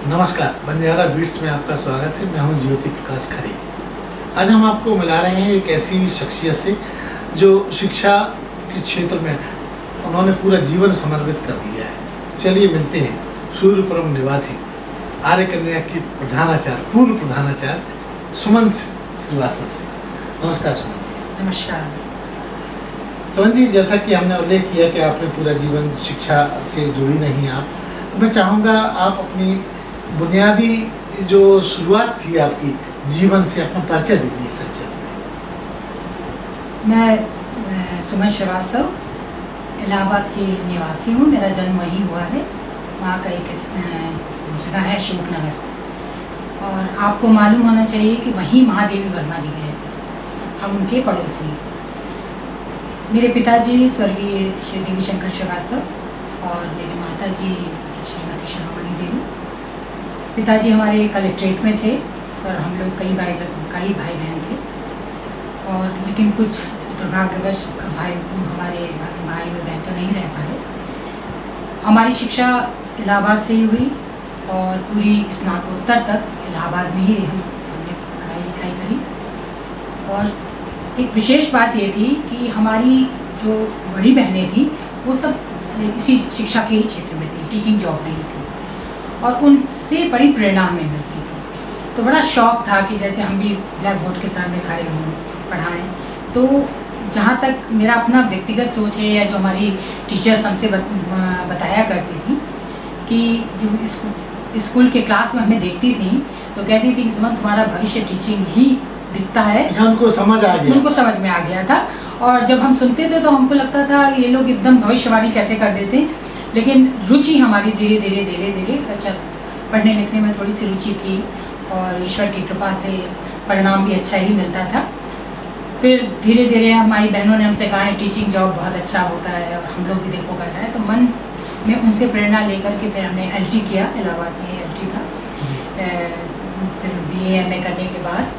नमस्कार, बंजारा बीट्स में आपका स्वागत है। मैं हूं ज्योति प्रकाश खरे। आज हम आपको मिला रहे हैं एक ऐसी शख्सियत से जो शिक्षा के क्षेत्र में उन्होंने पूरा जीवन समर्पित कर दिया है। चलिए मिलते हैं सूर्यपुरम निवासी आर्य कन्या की प्रधानाचार्य, पूर्व प्रधानाचार्य सुमन श्रीवास्तव से। नमस्कार सुमन जी। नमस्कार। सुमन जी, जैसा कि हमने उल्लेख किया कि आपने पूरा जीवन शिक्षा से जुड़ी नहीं आप, तो मैं चाहूँगा आप अपनी बुनियादी जो शुरुआत थी आपकी जीवन से अपना परिचय दीजिए संक्षेप में। मैं सुमन श्रीवास्तव इलाहाबाद की निवासी हूँ। मेरा जन्म वहीं हुआ है। वहाँ का एक जगह है अशोकनगर, और आपको मालूम होना चाहिए कि वहीं महादेवी वर्मा जी गए थे। हम उनके पड़ोसी। मेरे पिताजी स्वर्गीय श्री देवी शंकर श्रीवास्तव और मेरी माता जी श्रीमती शिरोमणि देवी। पिताजी हमारे कलेक्ट्रेट में थे और हम लोग कई भाई बहन थे, और लेकिन कुछ दुर्भाग्यवश हमारे भाई और बहन तो नहीं रह पाए। हमारी शिक्षा इलाहाबाद से ही हुई और पूरी स्नातकोत्तर तक इलाहाबाद में ही हमने पढ़ाई लिखाई करी। और एक विशेष बात ये थी कि हमारी जो बड़ी बहनें थी वो सब इसी शिक्षा के ही क्षेत्र में थी, टीचिंग जॉब में ही थी, और उनसे बड़ी प्रेरणा हमें मिलती थी। तो बड़ा शौक था कि जैसे हम भी ब्लैक बोर्ड के सामने खड़े हों, पढ़ाएं। तो जहाँ तक मेरा अपना व्यक्तिगत सोच है, या जो हमारी टीचर्स हमसे बताया करती थी कि जो स्कूल के क्लास में हमें देखती थी तो कहती थी कि सुमन, तुम्हारा भविष्य टीचिंग ही दिखता है। उनको समझ आ गया, उनको समझ में आ गया था। और जब हम सुनते थे तो हमको लगता था ये लोग एकदम भविष्यवाणी कैसे कर देते। लेकिन रुचि हमारी धीरे धीरे अच्छा, पढ़ने लिखने में थोड़ी सी रुचि थी, और ईश्वर की कृपा से परिणाम भी अच्छा ही मिलता था। फिर धीरे धीरे हमारी बहनों ने हमसे कहा है टीचिंग जॉब बहुत अच्छा होता है और हम लोग भी देखो कर रहे हैं। तो मन में उनसे प्रेरणा लेकर के फिर हमने LT किया। इलाहाबाद में LT था। फिर BA MA करने के बाद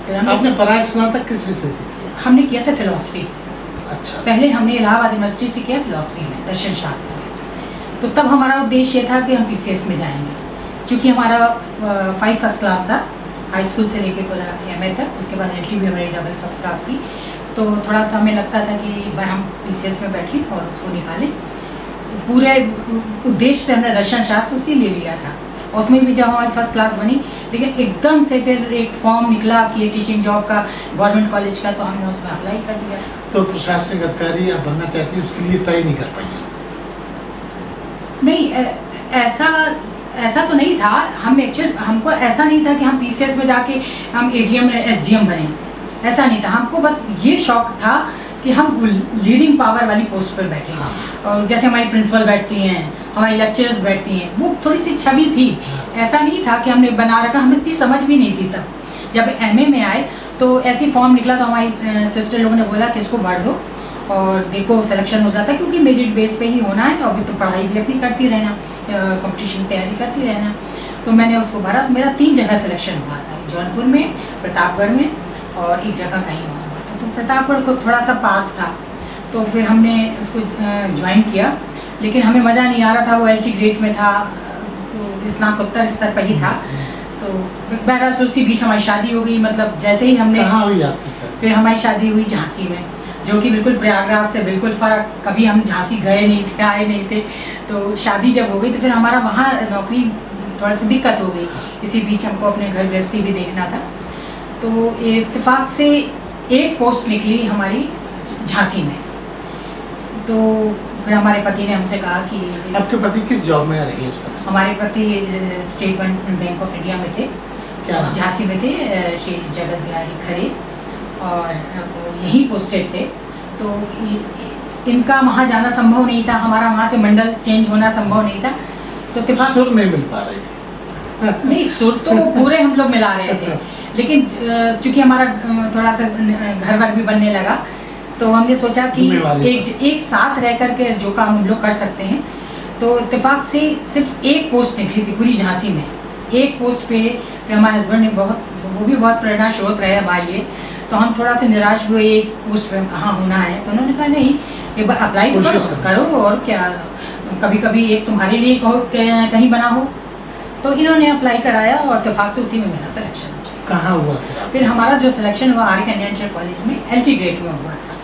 फिर आपने पढ़ाई स्नातक किस विषय से किया? हमने किया था फिलॉसफी से। अच्छा। पहले हमने इलाहाबाद यूनिवर्सिटी से किया फिलॉसफी में, दर्शन शास्त्र में। तो तब हमारा उद्देश्य ये था कि हम PCS में जाएंगे, क्योंकि हमारा 5 फर्स्ट क्लास था हाई स्कूल से लेके पूरा MA तक। उसके बाद LT भी हमारी डबल फर्स्ट क्लास थी। तो थोड़ा सा हमें लगता था कि एक बार हम PCS में बैठें और उसको निकालें। पूरे उद्देश्य से हमने दर्शन शास्त्र उसी ले लिया था, और उसमें भी जब हमारी फर्स्ट क्लास बनी, लेकिन एकदम से फिर एक फॉर्म निकला कि ये टीचिंग जॉब का गवर्नमेंट कॉलेज का, तो हमने उसमें अप्लाई कर दिया। तो प्रशासनिक अधिकारी आप बनना चाहती है, उसके लिए ट्राई नहीं कर पाई? नहीं, ऐसा तो नहीं था। हमको ऐसा नहीं था कि हम PCS में जाके हम ADM SDM बने, ऐसा नहीं था। हमको बस ये शौक था कि हम लीडिंग पावर वाली पोस्ट पर बैठे। और जैसे हमारी प्रिंसिपल बैठती हैं, हमारी लेक्चरर्स बैठती हैं, वो थोड़ी सी छवि थी। ऐसा नहीं था कि हमने बना रखा, हमें इतनी समझ भी नहीं थी तब। जब MA में आए तो ऐसी फॉर्म निकला, तो हमारी सिस्टर लोगों ने बोला कि इसको भर दो और देखो सिलेक्शन हो जाता है, क्योंकि मेरिट बेस पे ही होना है। और अभी तो पढ़ाई भी अपनी करती रहना, कंपटीशन तैयारी करती रहना। तो मैंने उसको भरा। तो मेरा 3 जगह सिलेक्शन हुआ था, जौनपुर में, प्रतापगढ़ में, और एक जगह कहीं और हुआ था। तो प्रतापगढ़ को थोड़ा सा पास था, तो फिर हमने उसको ज्वाइन किया। लेकिन हमें मज़ा नहीं आ रहा था, वो LT ग्रेड में था, तो स्नातकोत्तर स्तर पर ही था। तो बहरहाल फिर उसी बीच हमारी शादी हो गई। मतलब जैसे ही हमने, कहाँ हुई आपकी शादी? फिर हमारी शादी हुई झांसी में, जो कि बिल्कुल प्रयागराज से बिल्कुल फ़र्क। कभी हम झांसी गए नहीं थे, आए नहीं थे। तो शादी जब हो गई तो फिर हमारा वहाँ नौकरी थोड़ा सी दिक्कत हो गई। इसी बीच हमको अपने घर गृहस्थी भी देखना था। तो इत्तेफाक से एक पोस्ट निकली हमारी झांसी में। तो फिर हमारे पति ने हमसे कहा कि आपके पति किस जॉब में रहे उस समय? हमारे पति स्टेट बैंक ऑफ इंडिया में थे। क्या नाम? झांसी में थे, श्री जगत बिहारी खरे, और वो यहीं पोस्टेड थे। तो इनका वहाँ जाना संभव नहीं था, हमारा वहाँ से मंडल चेंज होना संभव नहीं था। तो इत्तेफाक सुर नहीं मिल पा रहे थे? नहीं, सुर तो पूरे हम लोग मिला रहे थे, लेकिन चूंकि हमारा थोड़ा सा घर वर भी बनने लगा, तो हमने सोचा कि एक साथ रह करके जो काम हम लोग कर सकते हैं। तो इत्तेफाक से सिर्फ एक पोस्ट निकली थी पूरी झांसी में। एक पोस्ट पे हमारे हस्बैंड ने वो भी बहुत प्रेरणा स्रोत रहे हमारे लिए। तो हम थोड़ा सा निराश हुए, एक पोस्ट पे कहाँ होना है। तो उन्होंने कहा नहीं, एक बार अप्लाई तो करो, और क्या, कभी कभी एक तुम्हारे लिए कहीं बना हो। तो इन्होंने अप्लाई कराया और इत्तेफाक से उसी में मेरा सिलेक्शन हुआ। कहाँ हुआ फिर हमारा जो सिलेक्शन हुआ आर्य कन्या इंटर कॉलेज में LT ग्रेड में हुआ था।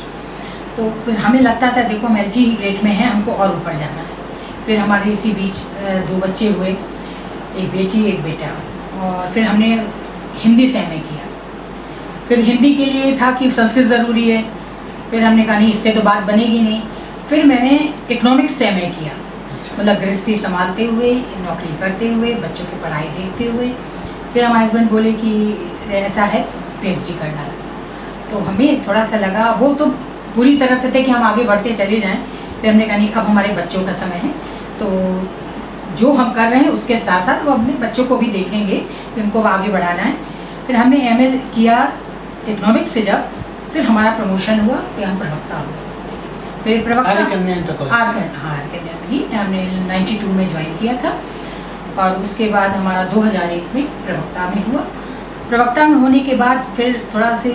तो फिर हमें लगता था देखो हम LT ग्रेड में हैं, हमको और ऊपर जाना है। फिर हमारे इसी बीच 2 बच्चे हुए, एक बेटी एक बेटा, और फिर हमने हिंदी से MA किया। फिर हिंदी के लिए था कि संस्कृत ज़रूरी है, फिर हमने कहा नहीं इससे तो बात बनेगी नहीं। फिर मैंने इकोनॉमिक्स से MA किया, मतलब गृहस्थी संभालते हुए, नौकरी करते हुए, बच्चों की पढ़ाई देखते हुए। फिर हमारे हस्बैंड बोले कि ऐसा है PhD कर डाला। तो हमें थोड़ा सा लगा, वो तो पूरी तरह से थे कि हम आगे बढ़ते चले जाएं। फिर हमने कहा नहीं अब हमारे बच्चों का समय है, तो जो हम कर रहे हैं उसके साथ साथ वो अपने बच्चों को भी देखेंगे कि उनको आगे बढ़ाना है। फिर हमने MA किया इकोनॉमिक्स से जब, फिर हमारा प्रमोशन हुआ, फिर हम प्रवक्ता हुए। फिर प्रवक्ता आर्य कन्या इंटर कॉलेज, आर्य कन्या में ही हमने 92 में ज्वाइन किया था, और उसके बाद हमारा 2001 में प्रवक्ता में हुआ। प्रवक्ता में होने के बाद फिर थोड़ा सी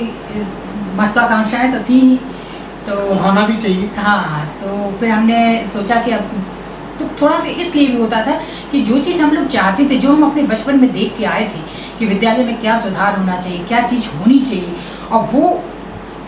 महत्वाकांक्षाएँ तो थी, तो होना भी चाहिए। हाँ, तो फिर हमने सोचा कि अब तो थोड़ा सा इसलिए भी होता था कि जो चीज़ हम लोग चाहते थे, जो हम अपने बचपन में देख के आए थे कि विद्यालय में क्या सुधार होना चाहिए, क्या चीज़ होनी चाहिए, और वो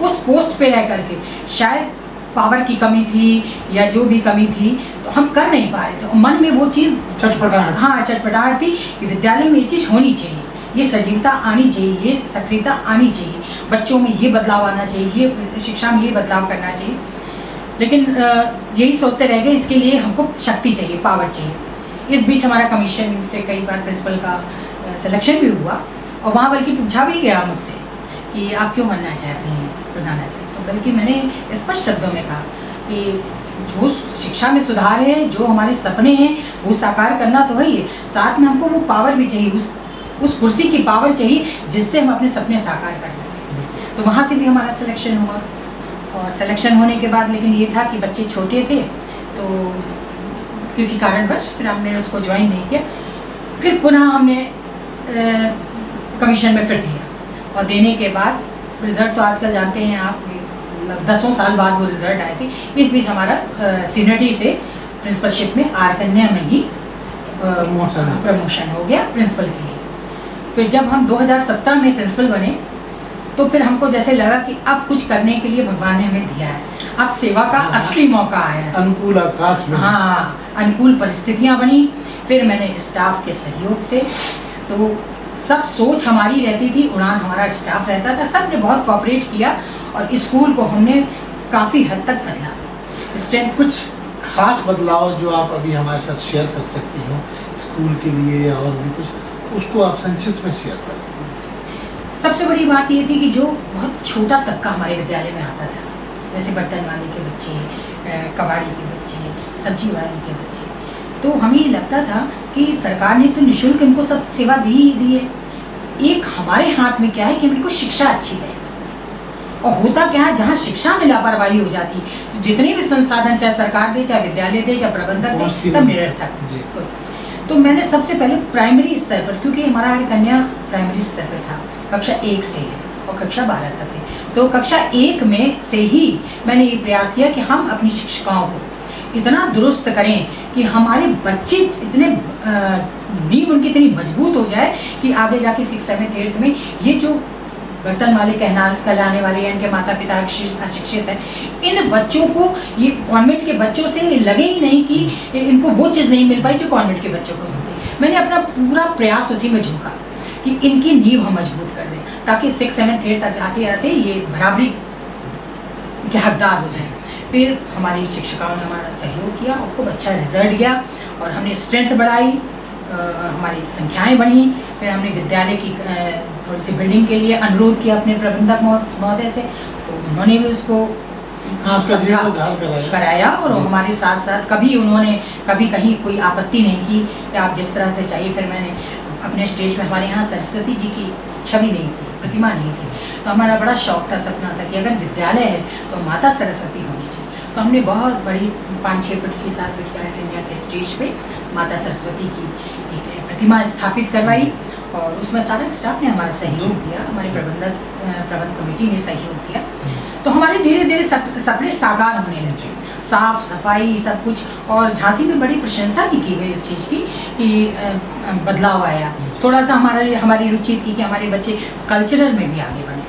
उस पोस्ट पे रह करके शायद पावर की कमी थी या जो भी कमी थी, तो हम कर नहीं पा रहे थे। और मन में वो चीज़ चटपटाहट, हाँ चटपटाहट थी कि विद्यालय में ये चीज़ होनी चाहिए, ये सजीवता आनी चाहिए, ये सक्रियता आनी चाहिए, बच्चों में ये बदलाव आना चाहिए, ये शिक्षा में ये बदलाव करना चाहिए। लेकिन यही सोचते रह गए, इसके लिए हमको शक्ति चाहिए, पावर चाहिए। इस बीच हमारा कमीशन से कई बार प्रिंसिपल का सिलेक्शन भी हुआ, और वहाँ बल्कि पूछा भी गया मुझसे कि आप क्यों बनना चाहती हैं प्रधानाचार्य। तो बल्कि मैंने स्पष्ट शब्दों में कहा कि जो शिक्षा में सुधार है, जो हमारे सपने हैं वो साकार करना तो वही है, साथ में हमको वो पावर भी चाहिए, उस कुर्सी की पावर चाहिए जिससे हम अपने सपने साकार कर सकें। तो वहाँ से भी हमारा सिलेक्शन हुआ, और सिलेक्शन होने के बाद लेकिन ये था कि बच्चे छोटे थे, तो किसी कारणवश फिर हमने उसको ज्वाइन नहीं किया। फिर पुनः हमने कमीशन में फिर दिया, और देने के बाद रिज़ल्ट तो आजकल जानते हैं आप, 10 साल बाद वो रिज़ल्ट आए थे। इस बीच हमारा सीनियरिटी से प्रिंसिपलशिप में आर्य कन्या में ही प्रमोशन हो गया प्रिंसिपल के लिए। फिर जब हम 2017 में प्रिंसिपल बने, तो फिर हमको जैसे लगा कि अब कुछ करने के लिए भगवान ने हमें दिया है, अब सेवा का असली मौका आया है। अनुकूल आकाश में, हाँ, अनुकूल परिस्थितियाँ बनी। फिर मैंने स्टाफ के सहयोग से, तो सब सोच हमारी रहती थी, उड़ान हमारा स्टाफ रहता था, सब ने बहुत कोऑपरेट किया, और स्कूल को हमने काफ़ी हद तक बदला। स्ट्रेंथ कुछ खास बदलाव जो आप अभी हमारे साथ शेयर कर सकती हो स्कूल के लिए, और भी कुछ उसको आप संक्षिप्त में शेयर करें। सबसे बड़ी बात ये थी कि जो बहुत छोटा तबका हमारे विद्यालय में आता था, जैसे बर्तन वाले के बच्चे, कबाड़ी के बच्चे, सब्जी वाले के बच्चे, तो हमें ये लगता था कि सरकार ने तो निःशुल्क इनको सब सेवा दी ही दी है। एक हमारे हाथ में क्या है कि इनको शिक्षा अच्छी दें, और होता क्या है जहाँ शिक्षा में लापरवाही हो जाती है, तो जितने भी संसाधन चाहे सरकार दे, चाहे विद्यालय दे, चाहे प्रबंधक दे, सब निरर्थक। तो मैंने सबसे पहले प्राइमरी स्तर पर, क्योंकि हमारा आर्य कन्या प्राइमरी स्तर पर था, कक्षा 1 से है और कक्षा 12 तक है, तो कक्षा 1 में से ही मैंने ये प्रयास किया कि हम अपनी शिक्षिकाओं को इतना दुरुस्त करें कि हमारे बच्चे इतने नींव उनकी इतनी मजबूत हो जाए कि आगे जाके 6th 7th 8th में ये जो बर्तन वाले कहलाने वाले हैं, इनके माता पिता अशिक्षित हैं, इन बच्चों को, ये कॉन्वेंट के बच्चों से लगे ही नहीं कि इनको वो चीज़ नहीं मिल पाई जो कॉन्वेंट के बच्चों को मिलती। मैंने अपना पूरा प्रयास उसी में झोंका कि इनकी नींव हम मजबूत कर दें, ताकि 6th 7th 8th तक आते आते ये बराबरी के हकदार हो जाएं। फिर हमारी शिक्षिकाओं ने हमारा सहयोग किया और खूब अच्छा रिजल्ट गया, और हमने स्ट्रेंथ बढ़ाई, हमारी संख्याएं बढ़ी। फिर हमने विद्यालय की थोड़ी सी बिल्डिंग के लिए अनुरोध किया अपने प्रबंधक महोदय से, तो उन्होंने भी उसको कराया, और हमारे साथ साथ कभी उन्होंने कभी कहीं कोई आपत्ति नहीं की कि आप जिस तरह से चाहिए। फिर मैंने अपने स्टेज में, हमारे यहाँ सरस्वती जी की छवि नहीं थी, प्रतिमा नहीं थी, तो हमारा बड़ा शौक था, सपना था कि अगर विद्यालय है तो माता सरस्वती होनी चाहिए। तो हमने बहुत बड़ी 5-6 फुट की 7 फुट की कन्या के स्टेज पे माता सरस्वती की एक प्रतिमा स्थापित करवाई, और उसमें सारे स्टाफ ने हमारा सहयोग दिया, हमारे प्रबंध कमेटी ने सहयोग दिया। तो हमारे धीरे धीरे सपने साकार होने लगे। साफ सफाई सब कुछ। और झांसी में बड़ी प्रशंसा भी की गई उस चीज़ की कि बदलाव आया। थोड़ा सा हमारी रुचि थी कि हमारे बच्चे कल्चरल में भी आगे बढ़े।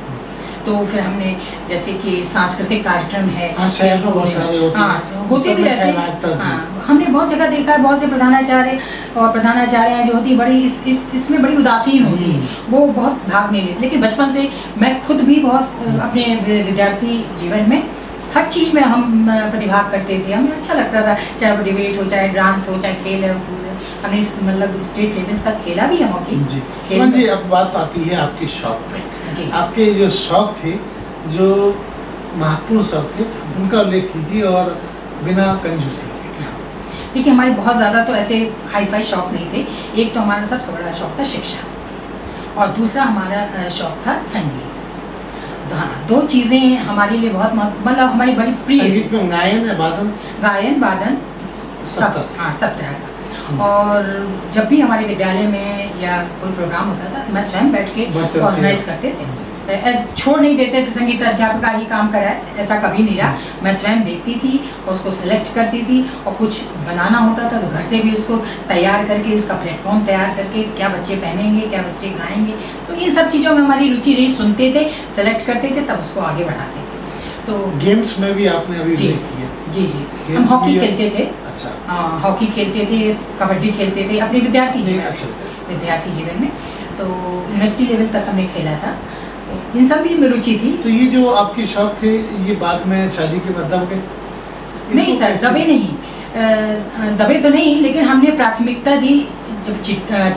तो फिर हमने जैसे कि सांस्कृतिक कार्यक्रम है, हाँ, शहर में बहुत सारे होते हैं, होते भी रहते हैं। हाँ, हमने बहुत जगह देखा है, बहुत से प्रधानाचार्य और प्रधानाचार्य जो होती है बड़ी इसमें बड़ी उदासीन होती है, वो बहुत भाग नहीं लेती। लेकिन बचपन से मैं खुद भी बहुत अपने विद्यार्थी जीवन में हर चीज़ में हम प्रतिभाग करते थे, हमें अच्छा लगता था, चाहे वो डिबेट हो, चाहे डांस हो, चाहे खेल हो। हमने मतलब स्टेट लेवल तक खेला भी है हॉकी। जी सुमन जी, अब बात आती है आपके शौक पे। जी। आपके जो शौक थे, जो महत्वपूर्ण शौक थे, उनका उल्लेख कीजिए और बिना कंजूसी के। देखिए, हमारे बहुत ज़्यादा तो ऐसे हाई फाई शौक नहीं थे। एक तो हमारा सबसे बड़ा शौक था शिक्षा, और दूसरा हमारा शौक था संगीत। हाँ, दो चीज़ें हमारे लिए बहुत मतलब हमारी बड़ी प्रिय। संगीत में गायन वादन सब, हाँ, सब तरह का। और जब भी हमारे विद्यालय में या कोई प्रोग्राम होता था तो मैं स्वयं बैठ के ऑर्गेनाइज करते थे। छोड़ नहीं देते थे संगीत अध्यापिका ही काम कराए, ऐसा कभी नहीं रहा। मैं स्वयं देखती थी और उसको सिलेक्ट करती थी, और कुछ बनाना होता था तो घर से भी उसको तैयार करके, उसका प्लेटफॉर्म तैयार करके, क्या बच्चे पहनेंगे, क्या बच्चे गाएंगे, तो इन सब चीज़ों में हमारी रुचि रही। सुनते थे, सेलेक्ट करते थे, तब उसको आगे बढ़ाते थे। तो गेम्स में भी आपने अभी उल्लेख किया। जी जी, हम हॉकी खेलते थे। अच्छा। हाँ, हॉकी खेलते थे, कबड्डी खेलते थे अपने विद्यार्थी जीवन में। तो यूनिवर्सिटी लेवल तक हमने खेला था, तो इन सब में रुचि थी। तो ये जो आपके शौक थे, ये बाद में शादी के बाद दब गए? नहीं सर, दबे नहीं, दबे तो नहीं, लेकिन हमने प्राथमिकता दी। जब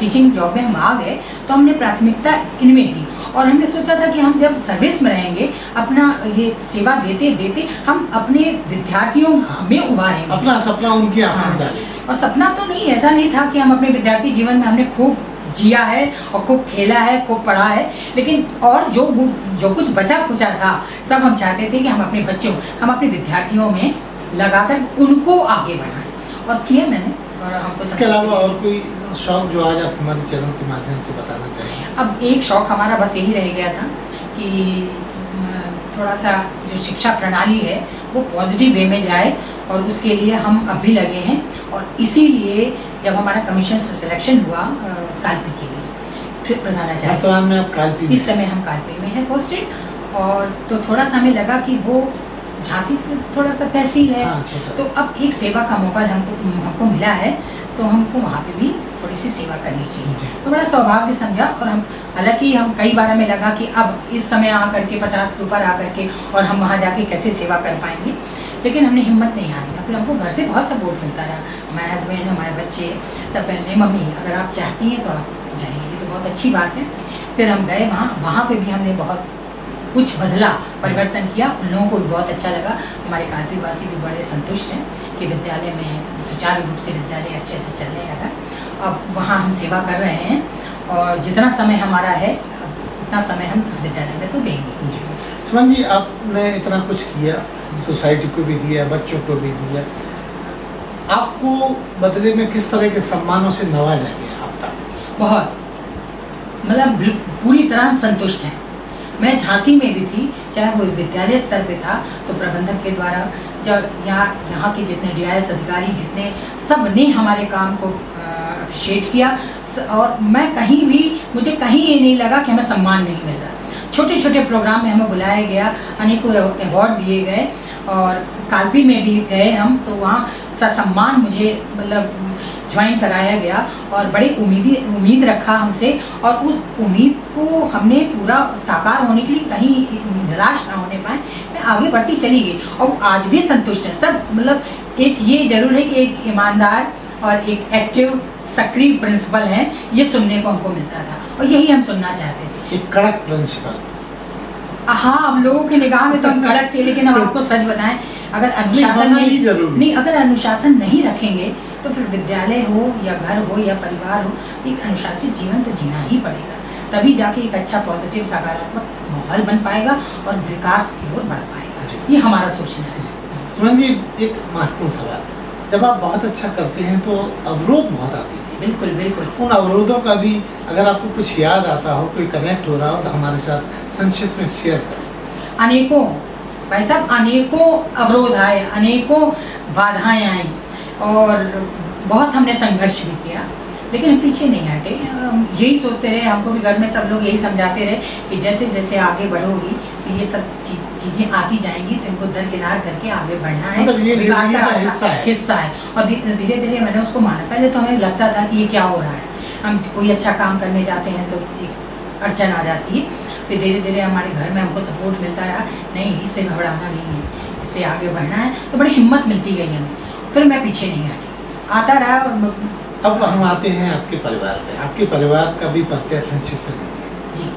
टीचिंग जॉब में हम आ गए तो हमने प्राथमिकता इनमें दी, और हमने सोचा था कि हम जब सर्विस में रहेंगे, अपना ये सेवा देते देते हम अपने विद्यार्थियों में उभारेंगे, अपना सपना उनकी आंखों में डालेंगे। और सपना तो नहीं, ऐसा नहीं था कि हम अपने विद्यार्थी जीवन में हमने खूब जिया है और खूब खेला है, खूब पढ़ा है, लेकिन और जो कुछ बचा खुचा था सब हम चाहते थे कि हम अपने बच्चों, हम अपने विद्यार्थियों में लगाकर उनको आगे बढ़ाएं, और किया मैंने। और हमको इसके अलावा और कोई शौक जो आज आप हमारे चैनल के माध्यम से बताना चाहिए? अब एक शौक हमारा बस यही रह गया था कि थोड़ा सा जो शिक्षा प्रणाली है वो पॉजिटिव वे में जाए, और उसके लिए हम अभी लगे हैं। और इसीलिए जब हमारा कमीशन से सिलेक्शन हुआ कालपी के लिए, फिर प्रधानाचार्य, वर्तमान में आप कालपी, इस समय हम कालपी में हैं पोस्टेड, और तो थोड़ा सा हमें लगा कि वो झांसी से थोड़ा सा तहसील है। हाँ, तो अब एक सेवा का मौका हमको मिला है, तो हमको वहाँ पे भी थोड़ी सी सेवा करनी चाहिए। तो बड़ा सौभाग्य समझा, और हम हालांकि हम कई बार हमें लगा कि अब इस समय आकर के 50 के ऊपर आकर के और हम वहाँ जाके कैसे सेवा कर पाएंगे, लेकिन हमने हिम्मत नहीं हारी। मतलब हमको घर से बहुत सपोर्ट मिलता रहा, हमारे हस्बैंड, हमारे बच्चे सब पहले, मम्मी अगर आप चाहती हैं तो आप जाइए, ये तो बहुत अच्छी बात है। फिर हम गए वहाँ पे भी हमने बहुत कुछ बदला, परिवर्तन किया, उन लोगों को भी बहुत अच्छा लगा। हमारे कालपी वासी भी बड़े संतुष्ट हैं कि विद्यालय में सुचारू रूप से विद्यालय अच्छे से चलने लगा। अब वहाँ हम सेवा कर रहे हैं, और जितना समय हमारा है उतना समय हम उस विद्यालय में तो देंगे। सुमन जी, आपने इतना कुछ किया, सोसाइटी को भी दिया, बच्चों को भी दिया, आपको बदले में किस तरह के सम्मानों से नवाजा गया अब तक? बहुत, मतलब पूरी तरह संतुष्ट हैं। मैं झांसी में भी थी, चाहे वो विद्यालय स्तर पे था, तो प्रबंधक के द्वारा जब यहाँ के जितने DIS अधिकारी जितने, सब ने हमारे काम को अप्रिशिएट किया। और मैं कहीं भी, मुझे कहीं ये नहीं लगा कि हमें सम्मान नहीं मिल रहा। छोटे छोटे प्रोग्राम में हमें बुलाया गया, अनेकों अवार्ड दिए गए, और कालपी में भी गए हम, तो वहाँ ससम्मान मुझे मतलब ज्वाइन कराया गया, और बड़ी उम्मीद रखा हमसे, और उस उम्मीद को हमने पूरा साकार होने के लिए कहीं निराश ना होने पाए, मैं आगे बढ़ती चली गई, और आज भी संतुष्ट है सब। मतलब एक ये जरूर है कि एक ईमानदार और एक एक्टिव सक्रिय प्रिंसिपल है, ये सुनने को हमको मिलता था, और यही हम सुनना चाहते थे। एक कड़क प्रिंसिपल। हाँ, अब लोगों की निगाह में तो हम कड़क थे, लेकिन अब आपको सच बताएं, अगर अनुशासन नहीं, अगर अनुशासन नहीं रखेंगे तो फिर विद्यालय हो या घर हो या परिवार हो, एक अनुशासित जीवन तो जीना ही पड़ेगा, तभी जाके एक अच्छा पॉजिटिव सकारात्मक माहौल बन पाएगा और विकास की ओर बढ़ पाएगा। ये हमारा सोचना है। सुमन जी, एक महत्वपूर्ण सवाल, जब आप बहुत अच्छा करते हैं तो अवरोध बहुत आती है। बिल्कुल बिल्कुल। उन अवरोधों का भी अगर आपको कुछ याद आता हो, कोई कनेक्ट हो रहा हो, तो हमारे साथ संक्षिप्त में शेयर करें। अनेकों, भाई साहब अनेकों अवरोध आए, अनेकों बाधाएं आई और बहुत हमने संघर्ष भी किया, लेकिन हम पीछे नहीं हटे। यही सोचते रहे, हमको भी घर में सब लोग यही समझाते रहे कि जैसे जैसे आगे बढ़ोगी तो ये सब चीज़ें आती जाएंगी, तो इनको दरकिनार करके आगे बढ़ना है, मतलब ये विकास का हिस्सा है। और धीरे धीरे मैंने उसको माना। पहले तो हमें लगता था कि ये क्या हो रहा है, हम कोई अच्छा काम करने जाते हैं तो एक अड़चन आ जाती है, फिर धीरे धीरे हमारे घर में हमको सपोर्ट मिलता रहा, नहीं इससे घबराना नहीं है, इससे आगे बढ़ना है, तो बड़ी हिम्मत मिलती गई हमें। फिर मैं पीछे नहीं हटी, आता रहा। और अब हम आते हैं आपके परिवार में। आपके परिवार का भी परिचय संक्षिप्त में दीजिए। जी,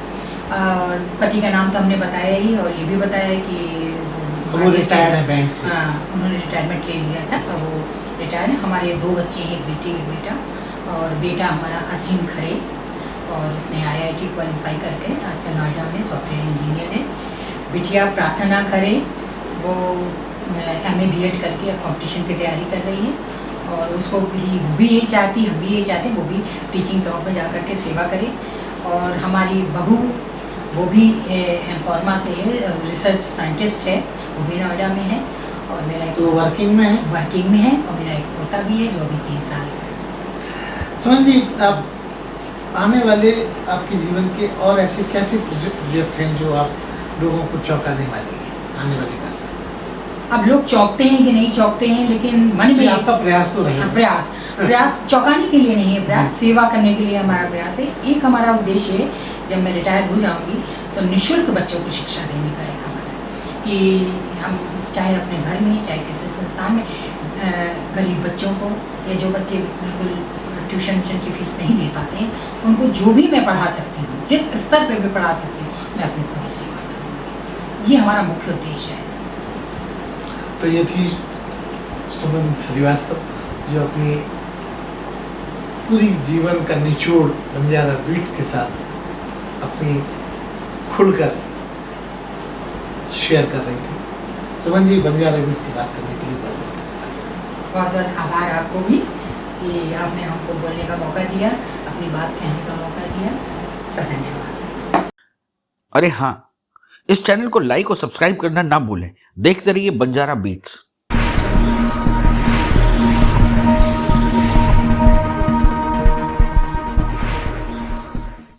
और पति का नाम तो हमने बताया ही, और ये भी बताया कि वो रिटायर्ड है बैंक से। हाँ, उन्होंने रिटायरमेंट ले लिया था, तो वो रिटायर है। हमारे 2 बच्चे हैं, एक बेटी एक बेटा, और बेटा हमारा असीम खरे, और उसने IIT क्वालिफाई करके आजकल नोएडा में सॉफ्टवेयर इंजीनियर है। बिटिया प्रार्थना खरे, वो MA BEd करके अब कॉम्पिटिशन की तैयारी कर रही है, और उसको भी वो भी यही चाहती, हम भी यही चाहते हैं वो भी टीचिंग जॉब में जा कर के सेवा करे। और हमारी बहू, वो भी एमफॉर्मा से है, रिसर्च साइंटिस्ट है, वो भी नोएडा में है। और मेरा एक तो वर्किंग में है। और मेरा एक पोता भी है जो अभी 3 साल का है। सुमन जी, आप आने वाले आपके जीवन के और ऐसे कैसे प्रोजेक्ट हैं जो आप लोगों को चौंकाने वाले हैं आने वाले काल में? अब लोग चौंकते हैं कि नहीं चौंकते हैं, लेकिन मन में आपका प्रयास तो रहेगा। प्रयास चौंकाने के लिए नहीं है, प्रयास सेवा करने के लिए हमारा प्रयास है। एक हमारा उद्देश्य है, जब मैं रिटायर हो जाऊंगी तो निःशुल्क बच्चों को शिक्षा देने का एक हमारा है कि हम चाहे अपने घर में चाहे किसी संस्थान में गरीब बच्चों को, या जो बच्चे बिल्कुल ट्यूशन की फीस नहीं दे पाते हैं, उनको जो भी मैं पढ़ा सकती हूँ, जिस स्तर पर भी पढ़ा सकती हूँ, मैं अपनी पूरी सेवा करूँगी। ये हमारा मुख्य उद्देश्य है। तो ये थी सुमन श्रीवास्तव, जो अपनी पूरी जीवन का निचोड़ बंजारा बीट्स के साथ अपनी खुलकर शेयर कर रही थी। सुमन जी, बंजारा बीट्स से बात करने के लिए बहुत बहुत आभार आपको भी कि आपने हमको बोलने का मौका दिया, अपनी बात कहने का मौका दिया। सब धन्यवाद। अरे हाँ, इस चैनल को लाइक और सब्सक्राइब करना ना भूलें। देखते रहिए बंजारा बीट्स।